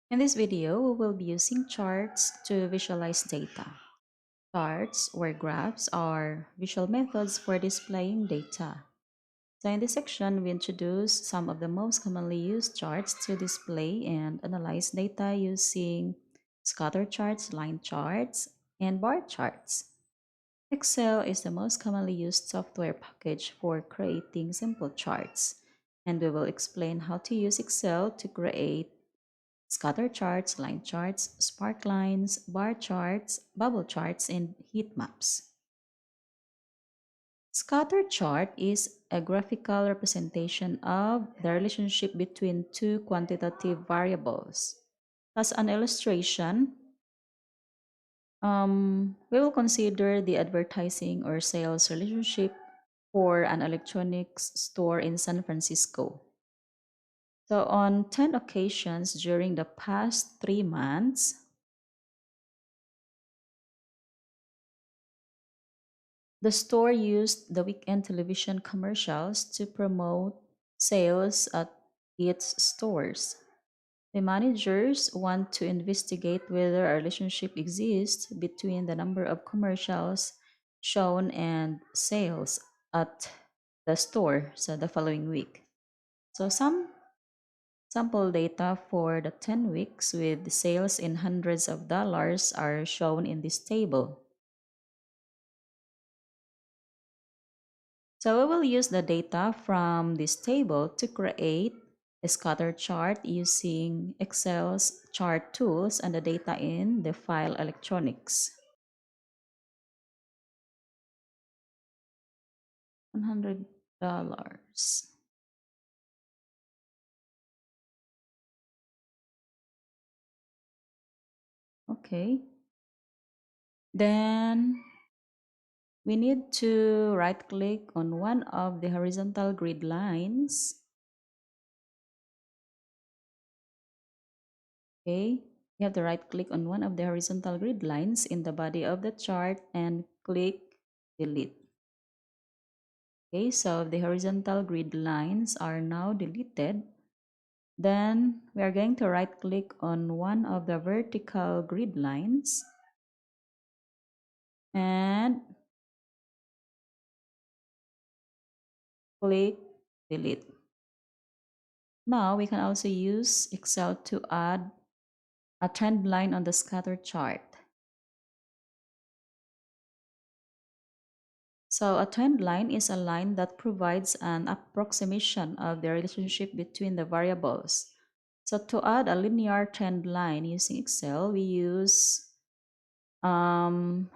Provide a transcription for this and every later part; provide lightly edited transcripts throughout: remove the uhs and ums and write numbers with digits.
In this video, we will be using charts to visualize data. Charts or graphs are visual methods for displaying data. So in this section, we introduce some of the most commonly used charts to display and analyze data using scatter charts, line charts, and bar charts. Excel is the most commonly used software package for creating simple charts, and we will explain how to use Excel to create scatter charts, line charts, spark lines, bar charts, bubble charts, and heat maps. Scatter chart is a graphical representation of the relationship between two quantitative variables. As an illustration, we will consider the advertising or sales relationship for an electronics store in San Francisco. So, on 10 occasions during the past 3 months, the store used the weekend television commercials to promote sales at its stores. The managers want to investigate whether a relationship exists between the number of commercials shown and sales at the store so the following week. So some sample data for the 10 weeks with sales in hundreds of dollars are shown in this table. So we will use the data from this table to create a scatter chart using Excel's chart tools and the data in the file electronics. $100. Okay. Then we need to right click on one of the horizontal grid lines. Okay. You have to right click on one of the horizontal grid lines in the body of the chart and click delete. Okay, so the horizontal grid lines are now deleted. Then we are going to right click on one of the vertical grid lines and click delete. Now we can also use Excel to add a trend line on the scatter chart. So a trend line is a line that provides an approximation of the relationship between the variables. So to add a linear trend line using Excel, we use um,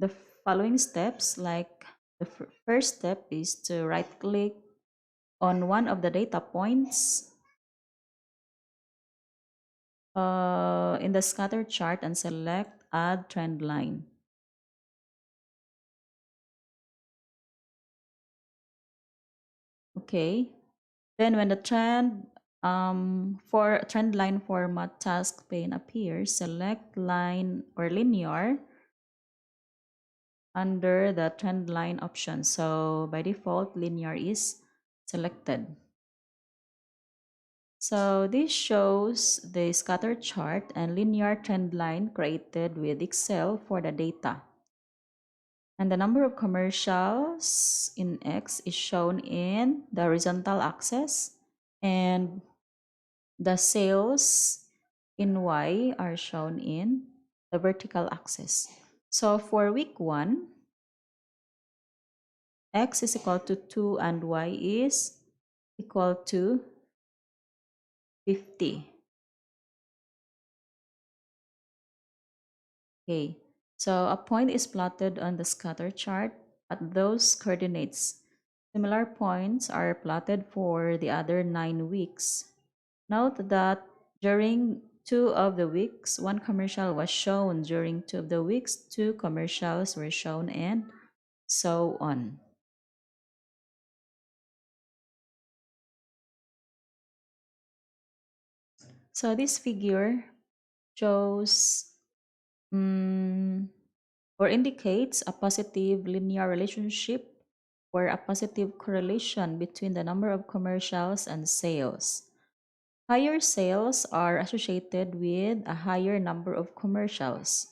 the following steps. Like the first step is to right click on one of the data points in the scatter chart and select add trend line. Okay, then when the trend for trend line format task pane appears, select line or linear under the trend line option. So by default, linear is selected. So this shows the scatter chart and linear trend line created with Excel for the data. And the number of commercials in X is shown in the horizontal axis, and the sales in Y are shown in the vertical axis. So for week 1, X is equal to 2 and Y is equal to 50. Okay, so a point is plotted on the scatter chart at those coordinates. Similar points are plotted for the other 9 weeks. Note that during 2 of the weeks, one commercial was shown. During 2 of the weeks, 2 commercials were shown, and so on. So this figure shows or indicates a positive linear relationship or a positive correlation between the number of commercials and sales. Higher sales are associated with a higher number of commercials.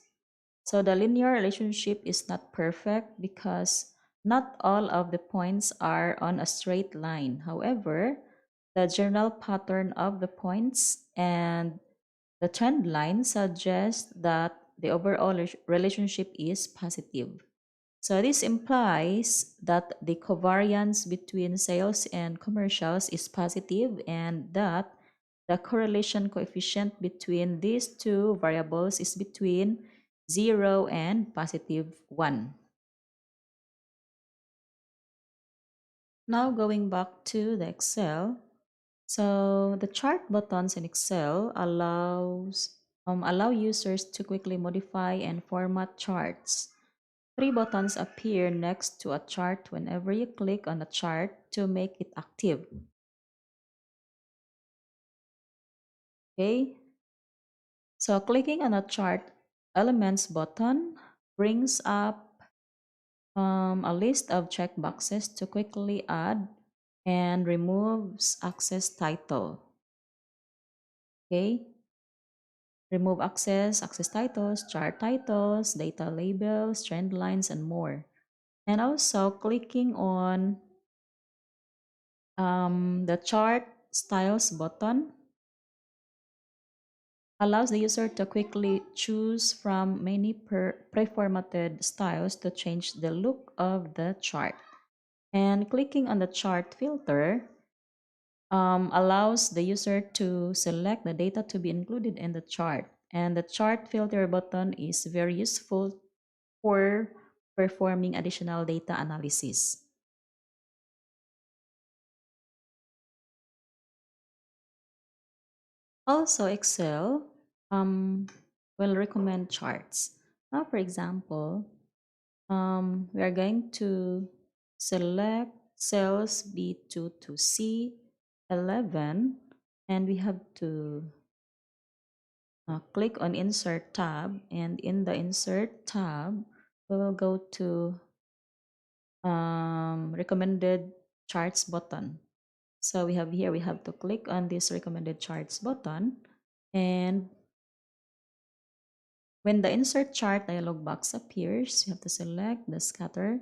So the linear relationship is not perfect because not all of the points are on a straight line. However, the general pattern of the points and the trend line suggests that the overall relationship is positive. So this implies that the covariance between sales and commercials is positive and that the correlation coefficient between these two variables is between 0 and positive 1. Now going back to the Excel. So the chart buttons in Excel allow users to quickly modify and format charts. Three buttons appear next to a chart whenever you click on a chart to make it active. Okay, so clicking on a chart elements button brings up a list of checkboxes to quickly add and removes access title. Okay, remove access titles, chart titles, data labels, trend lines, and more. And also clicking on the chart styles button allows the user to quickly choose from many pre-formatted styles to change the look of the chart. And clicking on the chart filter allows the user to select the data to be included in the chart. And the chart filter button is very useful for performing additional data analysis. Also, Excel will recommend charts. Now, for example, we are going to select cells B2 to C11, and we have to click on Insert tab, and in the Insert tab, we will go to Recommended Charts button. So we have to click on this Recommended Charts button, and when the Insert Chart dialog box appears, you have to select the Scatter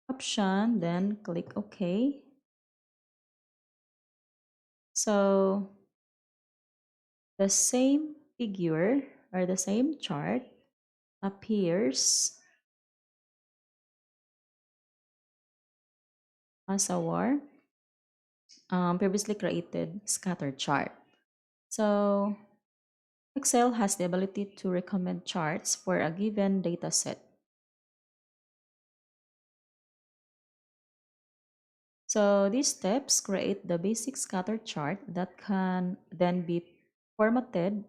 option, then click OK. So the same figure or the same chart appears as our previously created scatter chart. So Excel has the ability to recommend charts for a given data set. So these steps create the basic scatter chart that can then be formatted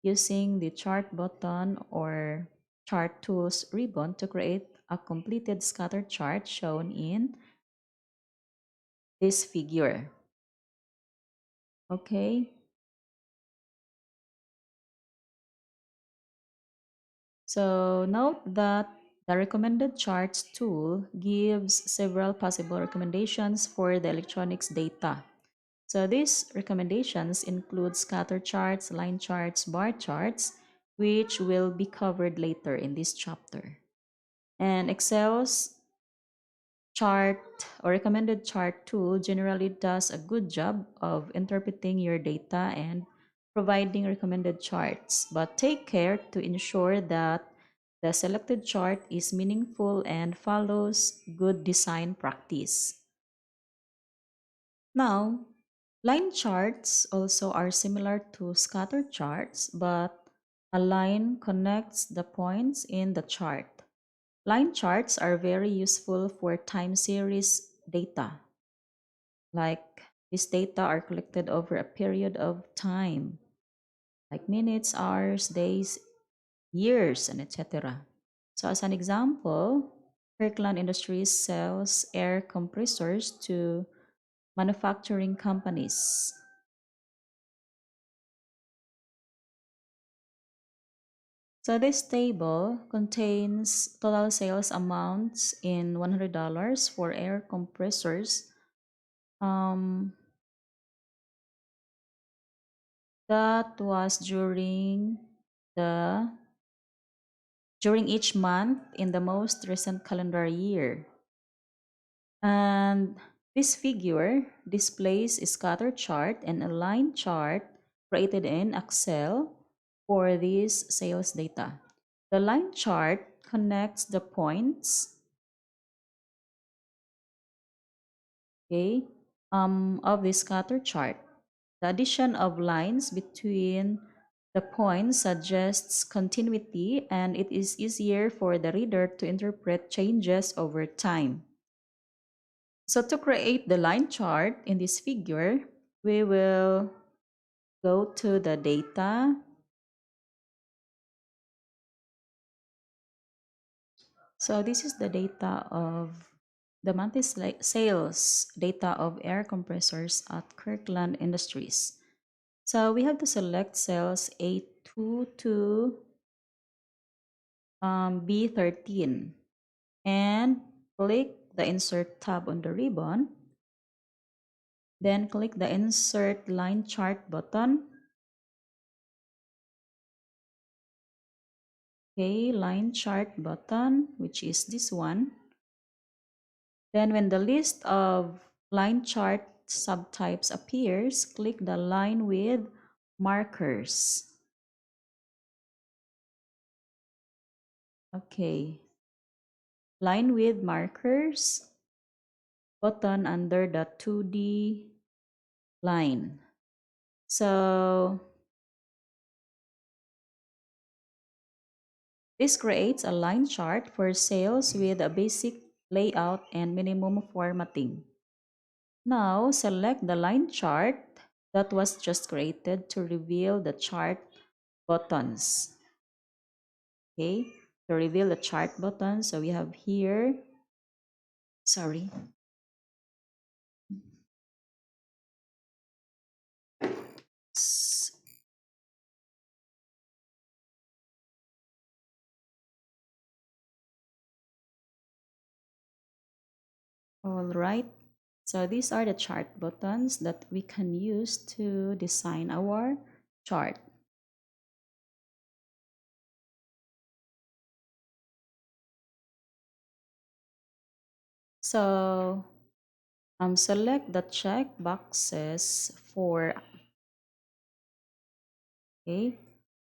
using the chart button or chart tools ribbon to create a completed scatter chart shown in this figure. Okay, so note that the recommended charts tool gives several possible recommendations for the electronics data. So these recommendations include scatter charts, line charts, bar charts, which will be covered later in this chapter. And Excel's chart or recommended chart tool generally does a good job of interpreting your data and providing recommended charts, but take care to ensure that the selected chart is meaningful and follows good design practice. Now, line charts also are similar to scatter charts, but a line connects the points in the chart. Line charts are very useful for time series data. Like these data are collected over a period of time, like minutes, hours, days, years, and etc. So as an example, Kirkland Industries sells air compressors to manufacturing companies. So this table contains total sales amounts in $100 for air compressors. Um, That was the during each month in the most recent calendar year. And this figure displays a scatter chart and a line chart created in Excel for this sales data. The line chart connects the points, okay, of the scatter chart. The addition of lines between the points suggests continuity, and it is easier for the reader to interpret changes over time. So to create the line chart in this figure, we will go to the data. So this is the data of the monthly sales data of air compressors at Kirkland Industries. So we have to select cells A2 to B13 and click the Insert tab on the ribbon. Then click the Insert Line Chart button. Okay, Line Chart button, which is this one. Then when the list of line chart subtypes appears, click the line with markers. Okay, line with markers button under the 2D line. So this creates a line chart for sales with a basic layout and minimum formatting. Now select the line chart that was just created to reveal the chart buttons. Okay, to reveal the chart button, so we have here, sorry. All right, so these are the chart buttons that we can use to design our chart. So select the check boxes for okay,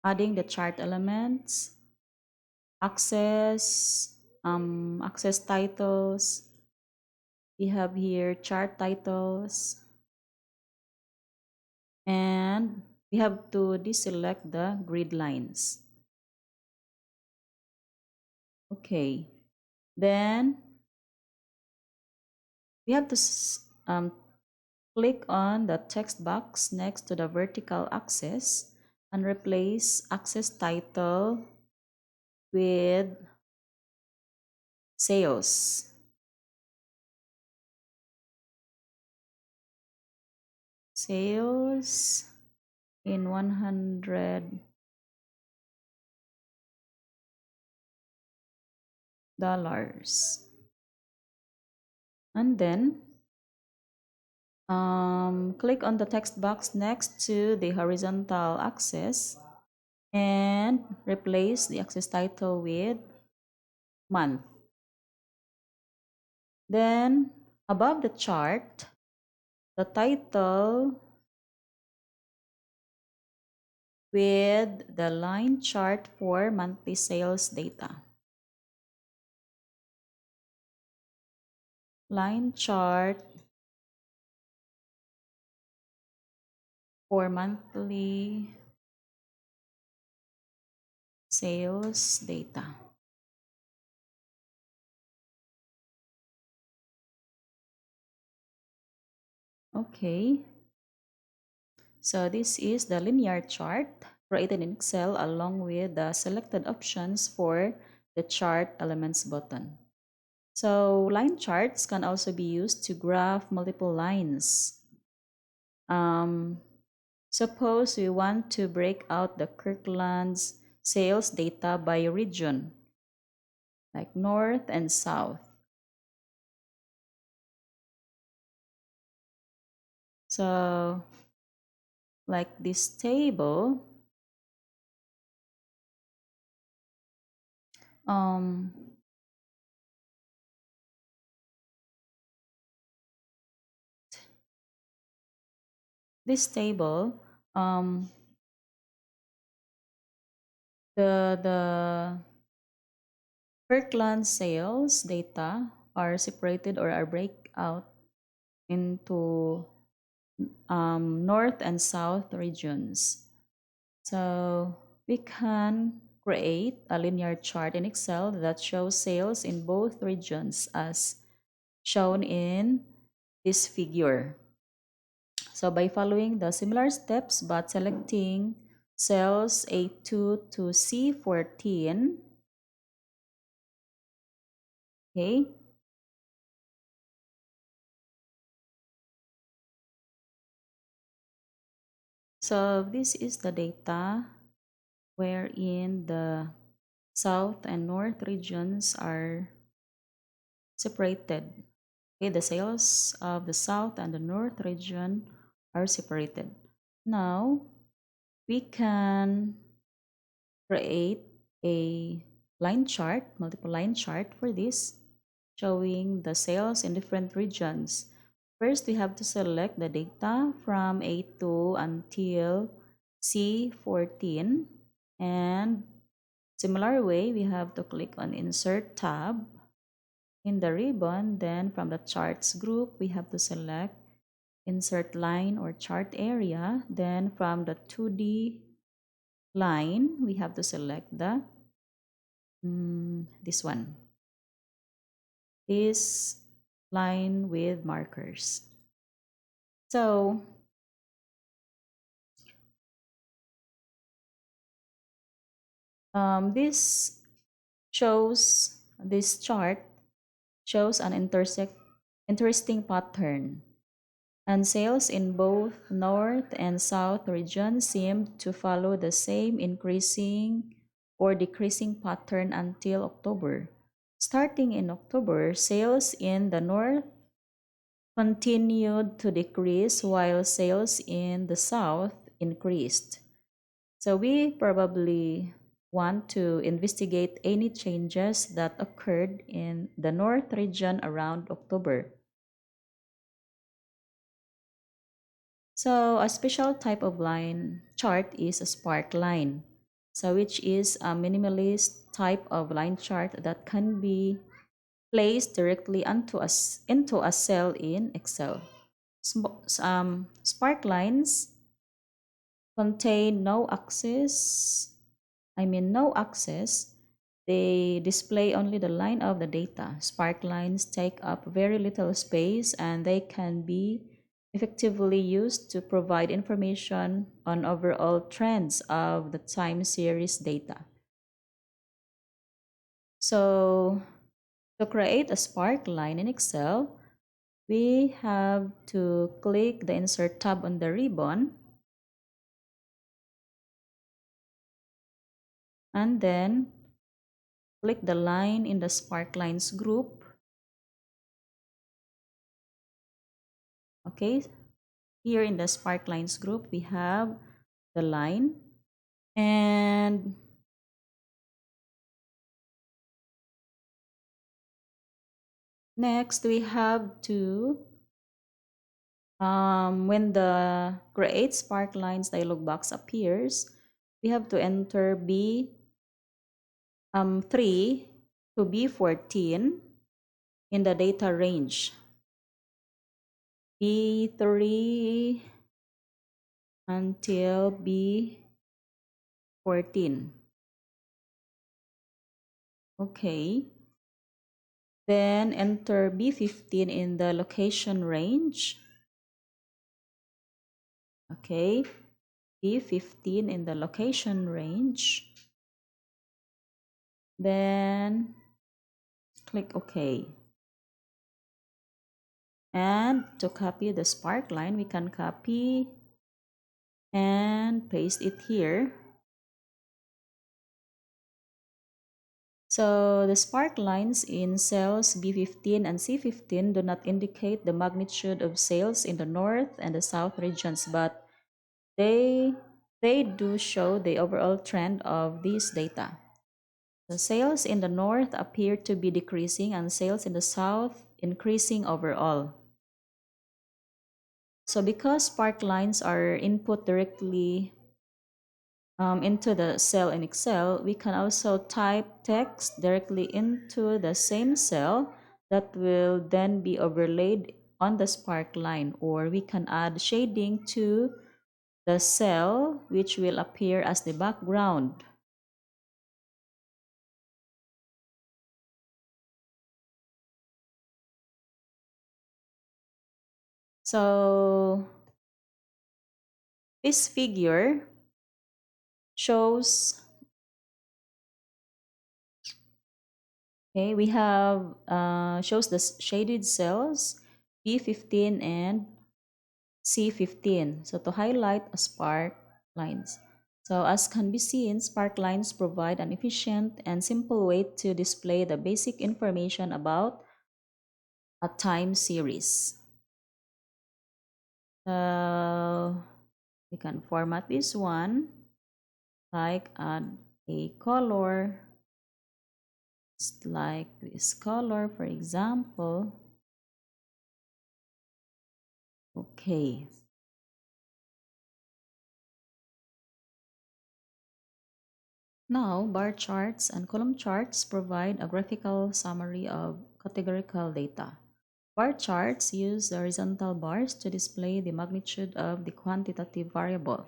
adding the chart elements, access titles. We have here chart titles, and we have to deselect the grid lines. Okay, then we have to click on the text box next to the vertical axis and replace access title with sales. Sales in $100. And then click on the text box next to the horizontal axis and replace the axis title with month. Then above the chart, the title with the line chart for monthly sales data. Line chart for monthly sales data. Okay, so this is the linear chart created in Excel along with the selected options for the chart elements button. So line charts can also be used to graph multiple lines. Suppose we want to break out the Kirkland's sales data by region, like north and south. So like this table, um, this table, um, the Kirkland sales data are separated or are break out into north and south regions. So we can create a linear chart in Excel that shows sales in both regions as shown in this figure. So by following the similar steps but selecting cells A2 to C14, okay, so this is the data wherein the south and north regions are separated. Okay, the sales of the south and the north region are separated. Now, we can create a line chart, multiple line chart for this, showing the sales in different regions. First, we have to select the data from A2 until C14. And similar way, we have to click on Insert tab in the ribbon. Then from the Charts group, we have to select Insert Line or Chart Area. Then from the 2D line, we have to select the this one, this line with markers. So this shows, this chart shows an interesting pattern, and sales in both north and south regions seem to follow the same increasing or decreasing pattern until October. Starting in October, sales in the north continued to decrease while sales in the south increased. So we probably want to investigate any changes that occurred in the north region around October. So a special type of line chart is a spark line. So which is a minimalist type of line chart that can be placed directly into a cell in Excel. Spark lines contain no axis. They display only the line of the data. Spark lines take up very little space and they can be effectively used to provide information on overall trends of the time series data. So to create a spark line in Excel, we have to click the Insert tab on the ribbon and then click the line in the spark lines group. Okay, here in the spark lines group, we have the line, and next we have to when the create spark lines dialog box appears, we have to enter B3 to B14 in the data range. B3 until B14. Okay. Then enter B15 in the location range. Okay. B15 in the location range. Then click OK. And to copy the spark line, we can copy and paste it here. So the spark lines in cells B15 and C15 do not indicate the magnitude of sales in the north and the south regions, but they they do show the overall trend of these data. The sales in the north appear to be decreasing and sales in the south increasing overall. So because spark lines are input directly into the cell in Excel, we can also type text directly into the same cell that will then be overlaid on the spark line, or we can add shading to the cell which will appear as the background. So this figure shows, okay, we have shows the shaded cells B15 and C15. So to highlight a spark lines. So as can be seen, spark lines provide an efficient and simple way to display the basic information about a time series. So we can format this one, like add a color, just like this color, for example. Okay. Now, bar charts and column charts provide a graphical summary of categorical data. Bar charts use the horizontal bars to display the magnitude of the quantitative variable,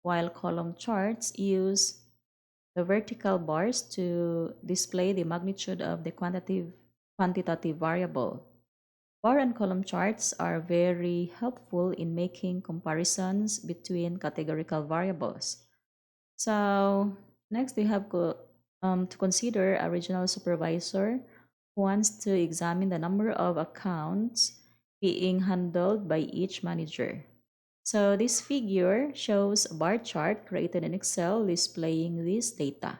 while column charts use the vertical bars to display the magnitude of the quantitative variable. Bar and column charts are very helpful in making comparisons between categorical variables. So next we have to consider a regional supervisor who wants to examine the number of accounts being handled by each manager. So this figure shows a bar chart created in Excel displaying this data.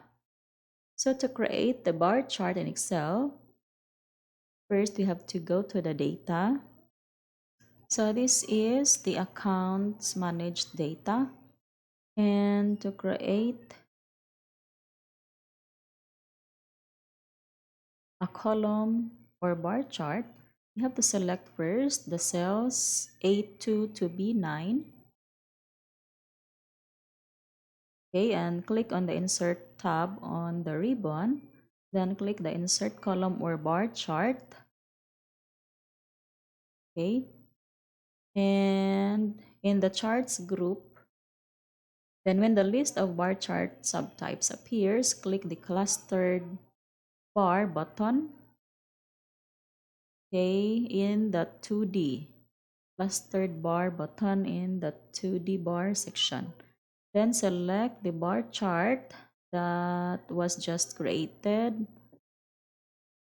So to create the bar chart in Excel, first we have to go to the data. So this is the accounts managed data. And to create a column or bar chart, you have to select first the cells A2 to B9. Okay, and click on the Insert tab on the ribbon. Then click the Insert column or bar chart. Okay, and in the Charts group, then when the list of bar chart subtypes appears, click the Clustered Bar button. Okay, in the 2D. Clustered bar button in the 2D bar section. Then select the bar chart that was just created.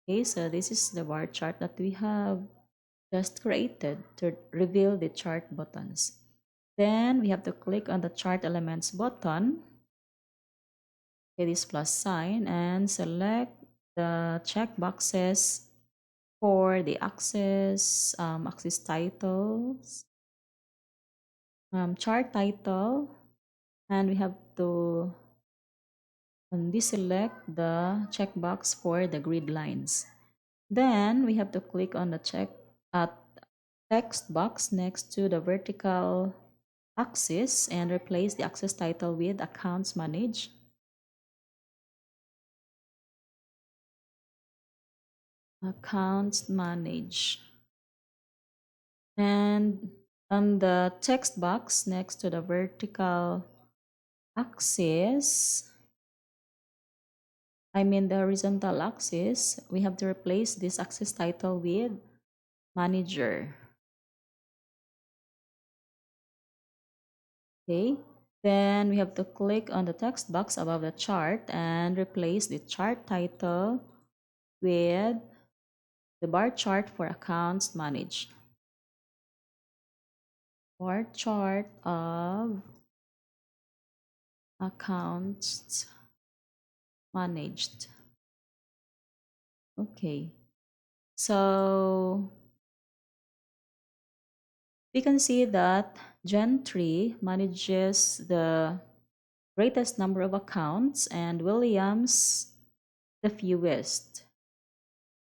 Okay, so this is the bar chart that we have just created to reveal the chart buttons. Then we have to click on the chart elements button. Okay, this plus sign and select the check boxes for the axis titles, chart title, and we have to deselect the checkbox for the grid lines. Then we have to click on the text box next to the vertical axis and replace the axis title with accounts managed. Accounts managed. And on the text box next to the vertical axis, I mean the horizontal axis, we have to replace this axis title with manager. Okay, then we have to click on the text box above the chart and replace the chart title with the bar chart for accounts managed. Bar chart of accounts managed. Okay, so we can see that Gen 3 manages the greatest number of accounts and Williams the fewest.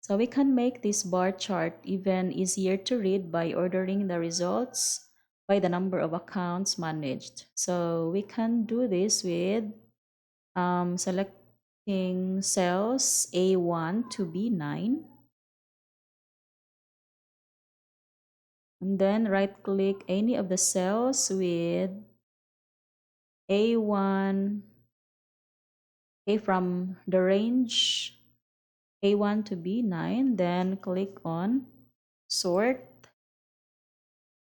So we can make this bar chart even easier to read by ordering the results by the number of accounts managed. So we can do this with selecting cells A1 to B9, and then right click any of the cells with A1, okay, from the range A1 to B9, then click on sort,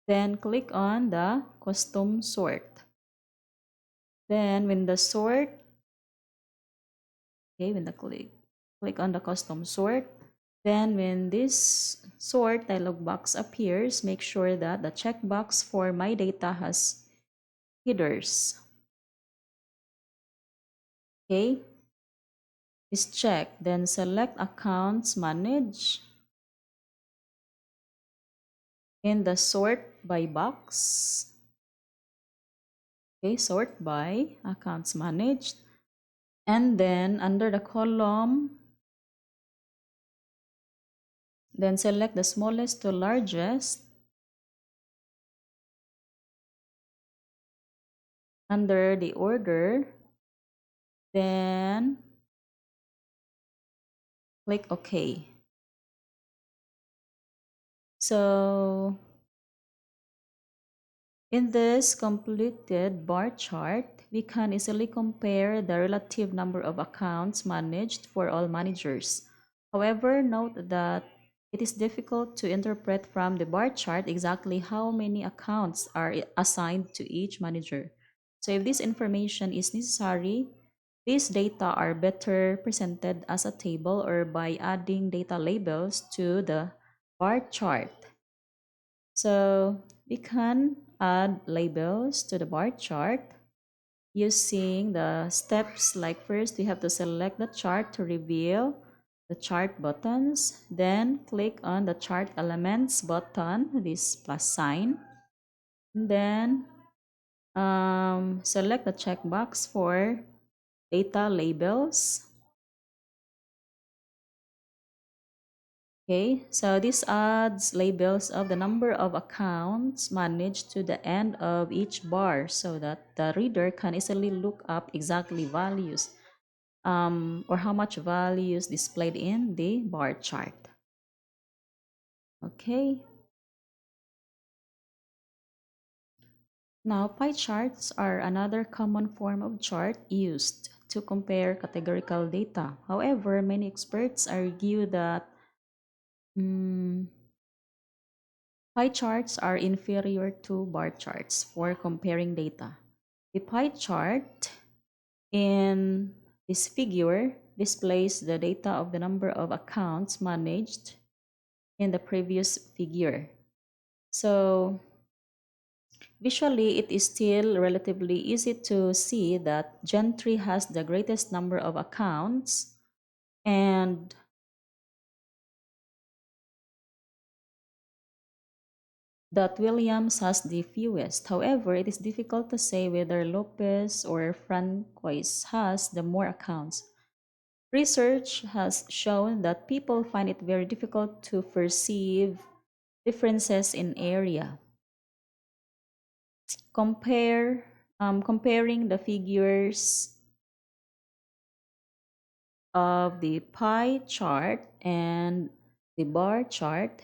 then click on the custom sort. Then when the sort, okay, when the click on the custom sort, then when this sort dialog box appears, make sure that the checkbox for my data has headers. Okay, is checked, then select accounts manage in the sort by box. Okay, sort by accounts managed, and then under the column, then select the smallest to largest. Under the order, then click OK. So in this completed bar chart, we can easily compare the relative number of accounts managed for all managers. However, note that it is difficult to interpret from the bar chart exactly how many accounts are assigned to each manager. So if this information is necessary, these data are better presented as a table or by adding data labels to the bar chart. So we can add labels to the bar chart using the steps, like first we have to select the chart to reveal the chart buttons, then click on the chart elements button, this plus sign, and then select the checkbox for data labels. Okay, so this adds labels of the number of accounts managed to the end of each bar so that the reader can easily look up exactly values or how much values displayed in the bar chart. Okay, now pie charts are another common form of chart used to compare categorical data. However, many experts argue that pie charts are inferior to bar charts for comparing data. The pie chart in this figure displays the data of the number of accounts managed in the previous figure. So visually, it is still relatively easy to see that Gen3 has the greatest number of accounts and that Williams has the fewest. However, it is difficult to say whether Lopez or Francois has the more accounts. Research has shown that people find it very difficult to perceive differences in area. Comparing the figures of the pie chart and the bar chart.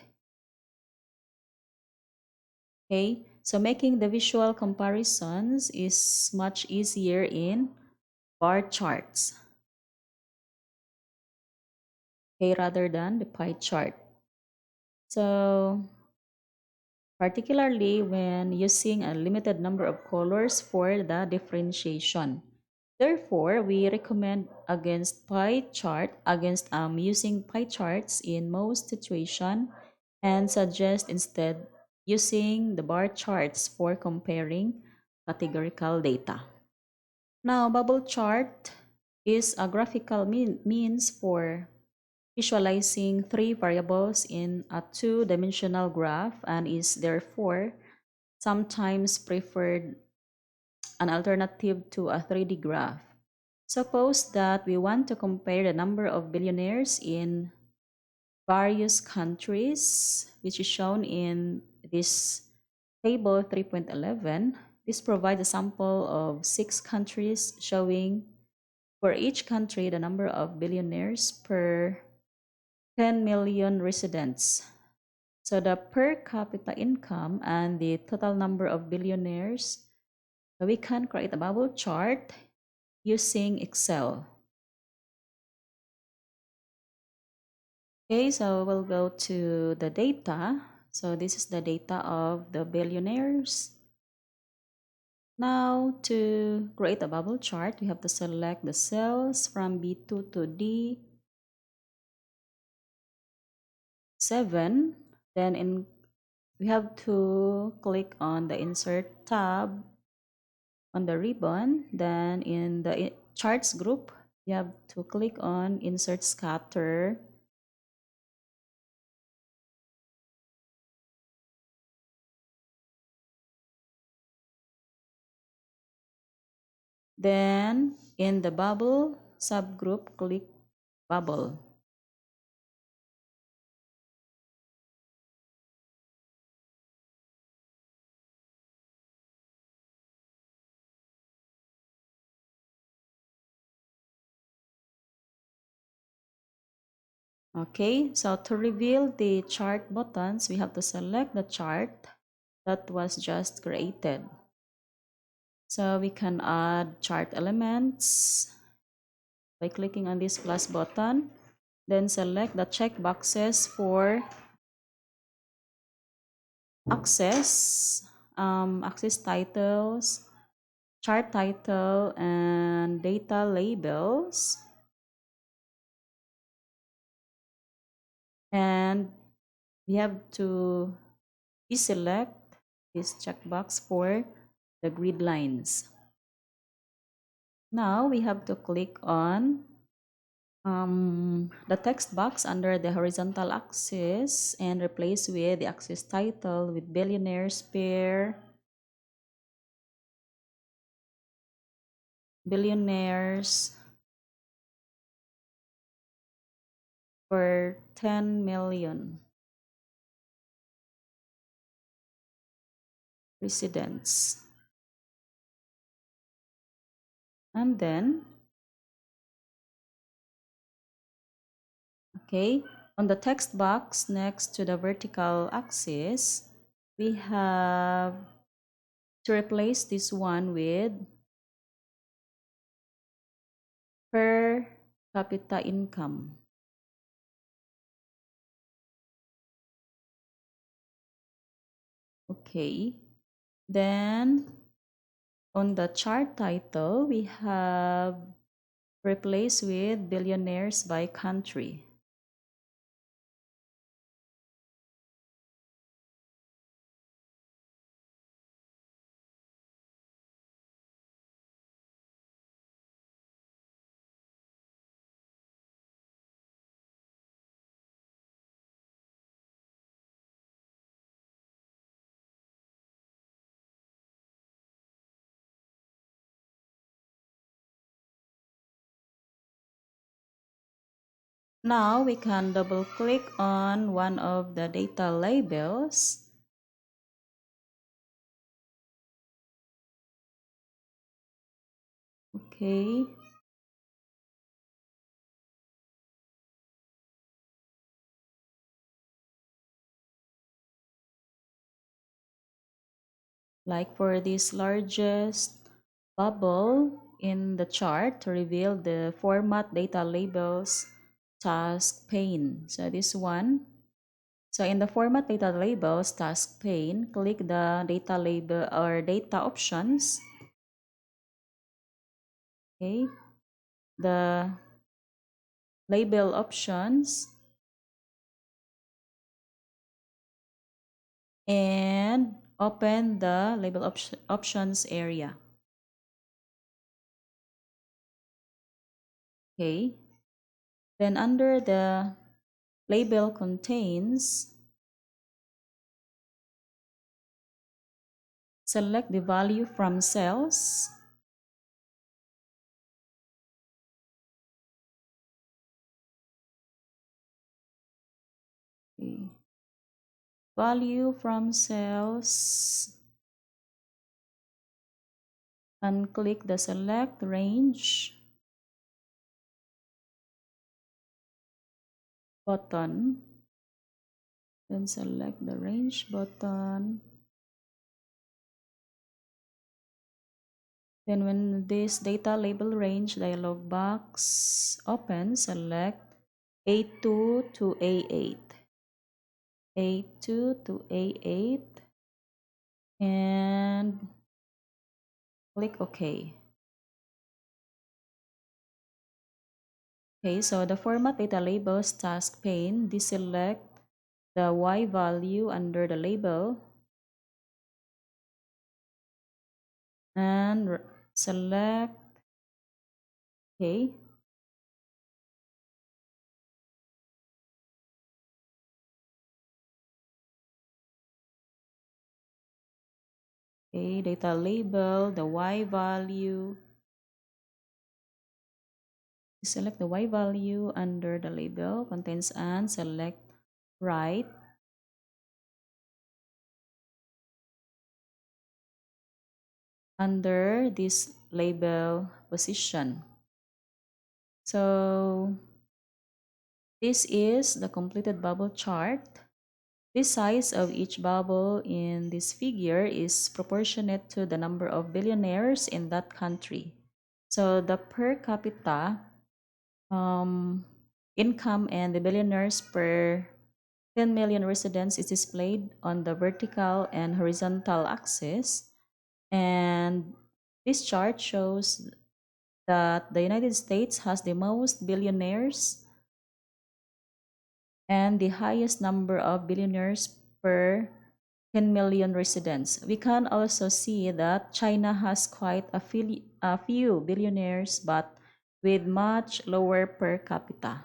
Okay, so making the visual comparisons is much easier in bar charts, okay, rather than the pie chart. So particularly when using a limited number of colors for the differentiation. Therefore, we recommend against pie chart against using pie charts in most situations and suggest instead using the bar charts for comparing categorical data. Now, bubble chart is a graphical means for visualizing three variables in a two-dimensional graph and is therefore sometimes preferred an alternative to a 3D graph. Suppose that we want to compare the number of billionaires in various countries, which is shown in this table 3.11. This provides a sample of 6 countries showing for each country the number of billionaires per 10 million residents. So the per capita income and the total number of billionaires, we can create a bubble chart using Excel. Okay, so we'll go to the data. So this is the data of the billionaires. Now to create a bubble chart, we have to select the cells from B2 to D7. Then we have to click on the insert tab on the ribbon. Then in the charts group, you have to click on insert scatter. Then in the bubble subgroup, click bubble. Okay, so to reveal the chart buttons, we have to select the chart that was just created. So we can add chart elements by clicking on this plus button, then select the check boxes for access, access titles, chart title, and data labels. And we have to deselect this checkbox for the grid lines. Now we have to click on the text box under the horizontal axis and replace with the axis title with billionaires per billionaires per 10 million residents. And then, okay, on the text box next to the vertical axis, we have to replace this one with per capita income. Okay, then on the chart title, we have replaced with billionaires by country. Now we can double click on one of the data labels. Okay. Like for this largest bubble in the chart to reveal the format data labels task pane. So this one. So in the format data labels task pane, click the data label or data options. Okay. The label options and open the label options area. Okay. Then under the label contains, select the value from cells. Okay. Value from cells and click the select range button. Then select the range button. Then when this data label range dialog box opens, select A2 to A8. A2 to A8 and click OK. Okay, so the format data labels task pane, deselect the Y value under the label and select okay. Okay, data label, the Y value. Select the Y value under the label contains and select right under this label position. So this is the completed bubble chart. The size of each bubble in this figure is proportionate to the number of billionaires in that country. So the per capita income and the billionaires per 10 million residents is displayed on the vertical and horizontal axis. And this chart shows that the United States has the most billionaires and the highest number of billionaires per 10 million residents. We can also see that China has quite a few billionaires, but with much lower per capita.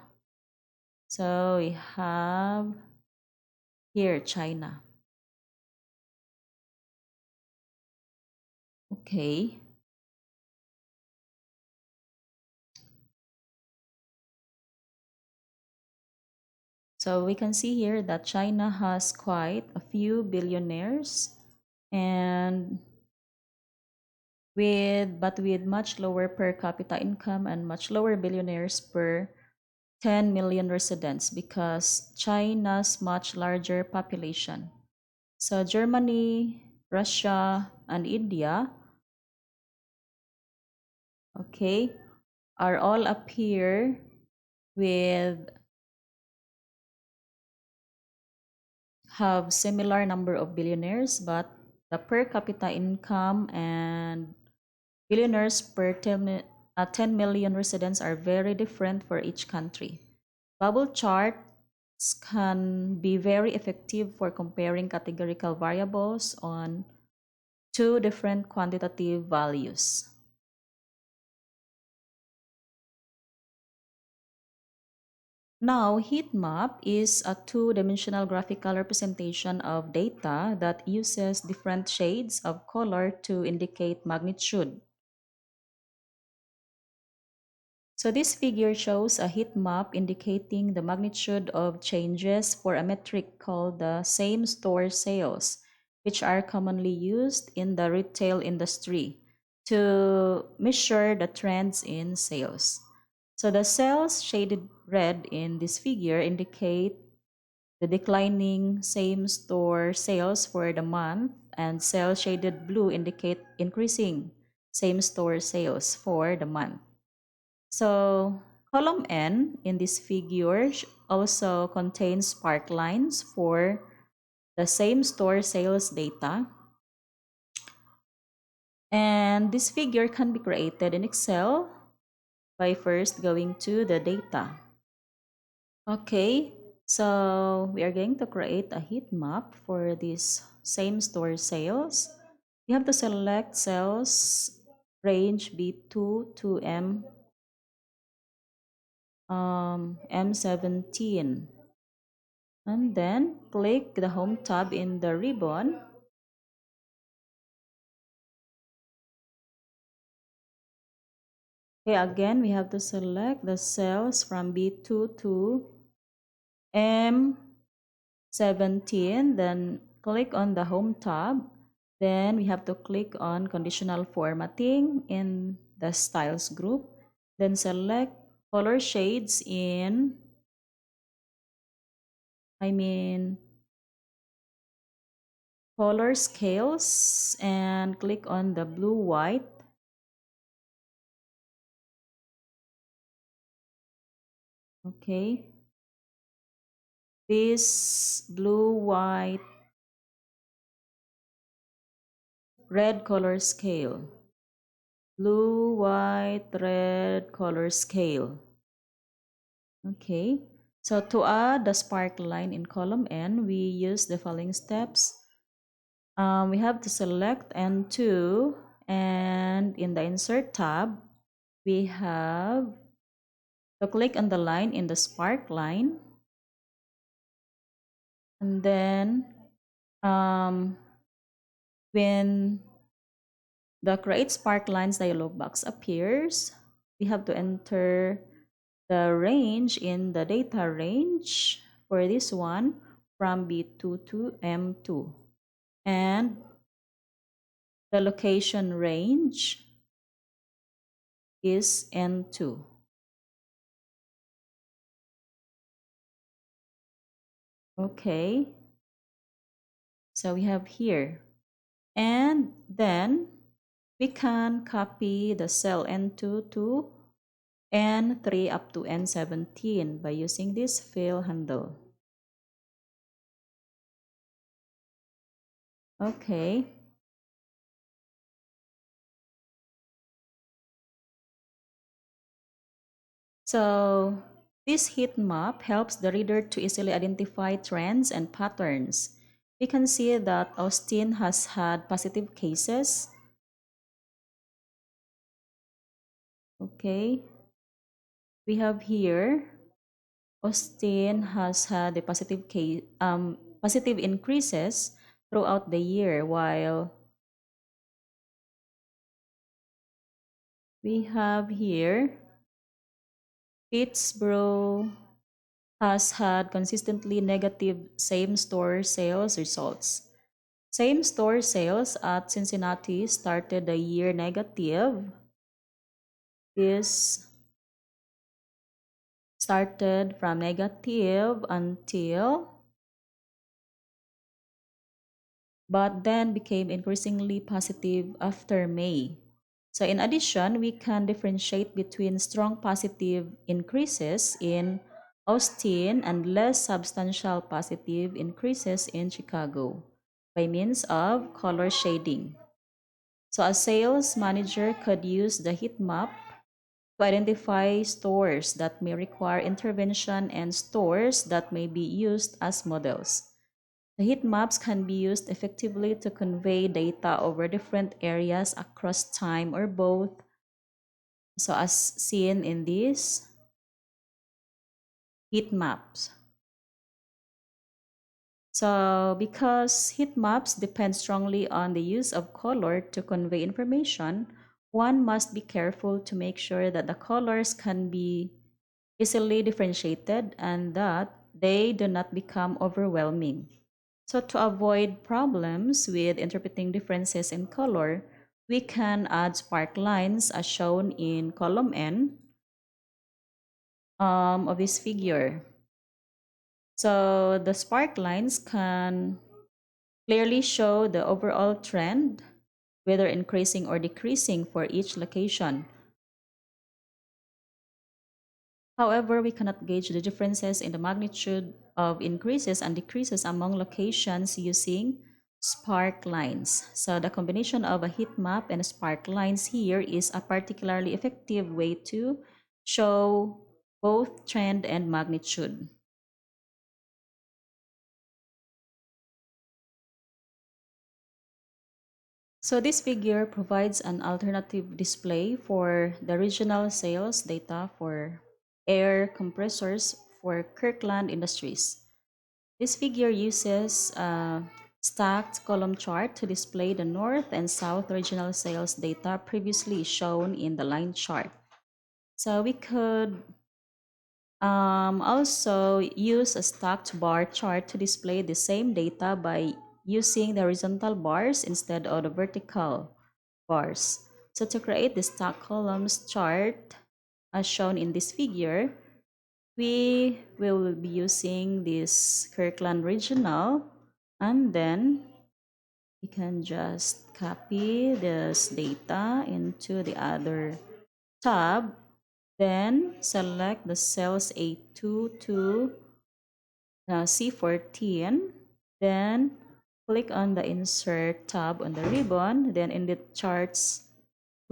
So we have here China. Okay. So we can see here that China has quite a few billionaires and with much lower per capita income and much lower billionaires per 10 million residents because China's much larger population. So Germany, Russia, and India, okay, are all up here with have similar number of billionaires, but the per capita income and billionaires per 10 million residents are very different for each country. Bubble charts can be very effective for comparing categorical variables on two different quantitative values. Now, heat map is a two-dimensional graphical representation of data that uses different shades of color to indicate magnitude. So this figure shows a heat map indicating the magnitude of changes for a metric called the same-store sales, which are commonly used in the retail industry to measure the trends in sales. So the cells shaded red in this figure indicate the declining same-store sales for the month, and cells shaded blue indicate increasing same-store sales for the month. So column N in this figure also contains spark lines for the same store sales data. And this figure can be created in Excel by first going to the data. Okay, so we are going to create a heat map for this same store sales. You have to select cells range B2 to M17. And then click the Home tab in the ribbon Okay, again, we have to select the cells from B2 to M17, then click on the Home tab. Then we have to click on Conditional Formatting in the Styles group. Then select Color Shades in, I mean, Color Scales, and click on the Blue White. Okay. This blue, white, red color scale. Blue, white, red color scale. Okay. So to add the spark line in column N, we use the following steps. We have to select N2, and in the Insert tab, we have to click on the line in the spark line, and then when the Create Spark Lines dialog box appears, we have to enter the range in the data range for this one from B2 to M2, and the location range is N2. Okay, so we have here, and then we can copy the cell N2 to N3 up to N17 by using this fill handle. Okay. So this heat map helps the reader to easily identify trends and patterns. We can see that Austin has had positive cases. Okay. We have here Austin has had a positive increases throughout the year, while we have here Pittsburgh has had consistently negative same-store sales results. Same-store sales at Cincinnati started the year negative. This started from negative until, but then became increasingly positive after May. So in addition, we can differentiate between strong positive increases in Austin and less substantial positive increases in Chicago by means of color shading. So a sales manager could use the heat map to identify stores that may require intervention and stores that may be used as models. The heat maps can be used effectively to convey data over different areas across time or both. So as seen in these heat maps. So because heat maps depend strongly on the use of color to convey information, one must be careful to make sure that the colors can be easily differentiated and that they do not become overwhelming. So to avoid problems with interpreting differences in color, we can add spark lines as shown in column N of this figure. So the spark lines can clearly show the overall trend, whether increasing or decreasing for each location. However, we cannot gauge the differences in the magnitude of increases and decreases among locations using spark lines. So the combination of a heat map and spark lines here is a particularly effective way to show both trend and magnitude. So this figure provides an alternative display for the regional sales data for air compressors for Kirkland Industries. This figure uses a stacked column chart to display the North and South regional sales data previously shown in the line chart. So we could also use a stacked bar chart to display the same data by using the horizontal bars instead of the vertical bars. So to create the stack columns chart as shown in this figure, we will be using this Kirkland Regional, and then we can just copy this data into the other tab, then select the cells A2 to C14, then click on the insert tab on the ribbon, then in the charts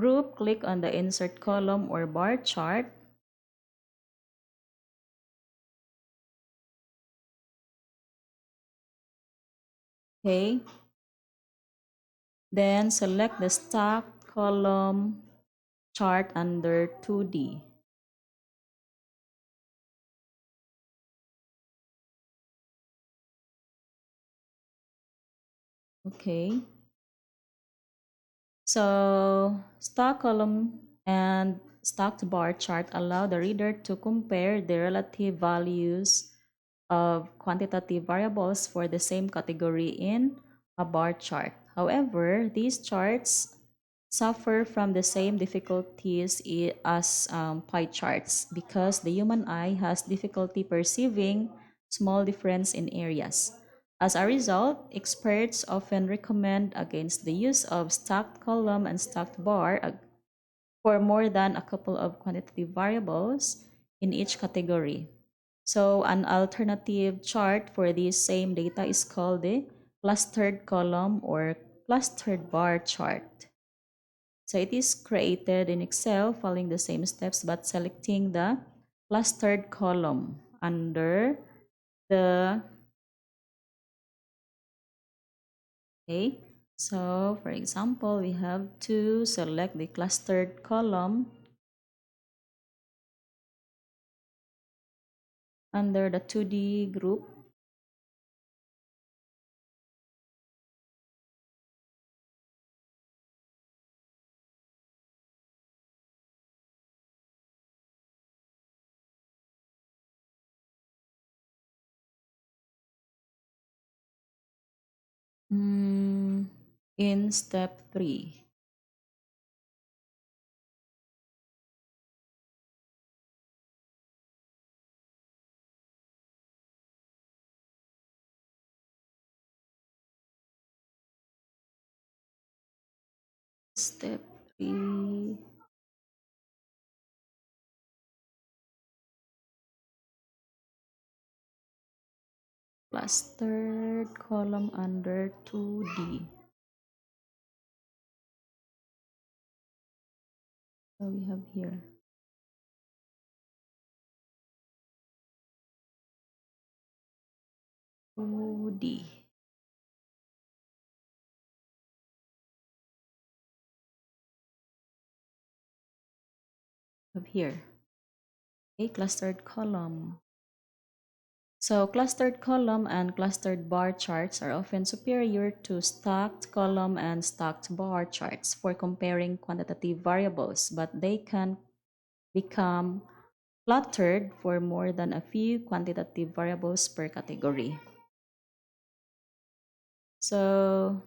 group, click on the insert column or bar chart. Okay, then select the stack column chart under 2D. Okay, so stack column and stacked bar chart allow the reader to compare the relative values of quantitative variables for the same category in a bar chart. However, these charts suffer from the same difficulties as pie charts because the human eye has difficulty perceiving small difference in areas. As a result, experts often recommend against the use of stacked column and stacked bar for more than a couple of quantitative variables in each category. So an alternative chart for this same data is called the clustered column or clustered bar chart. So it is created in Excel following the same steps but selecting the clustered column under the, okay. So for example, we have to select the clustered column under the 2D group. Mm, in step 3. Step 3. Clustered column under 2D. So we have here 2D. Have here a clustered column. So clustered column and clustered bar charts are often superior to stacked column and stacked bar charts for comparing quantitative variables, but they can become cluttered for more than a few quantitative variables per category. So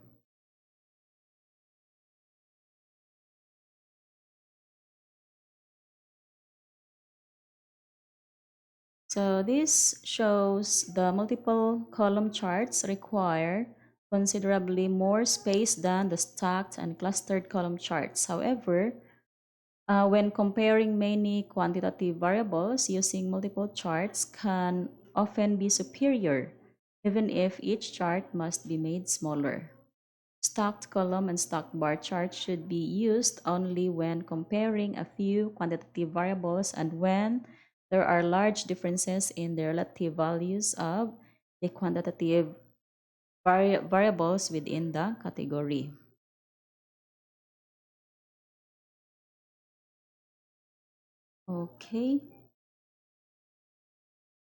this shows the multiple column charts require considerably more space than the stacked and clustered column charts. However, when comparing many quantitative variables, using multiple charts can often be superior, even if each chart must be made smaller. Stacked column and stacked bar charts should be used only when comparing a few quantitative variables and when there are large differences in the relative values of the quantitative variables within the category. Okay.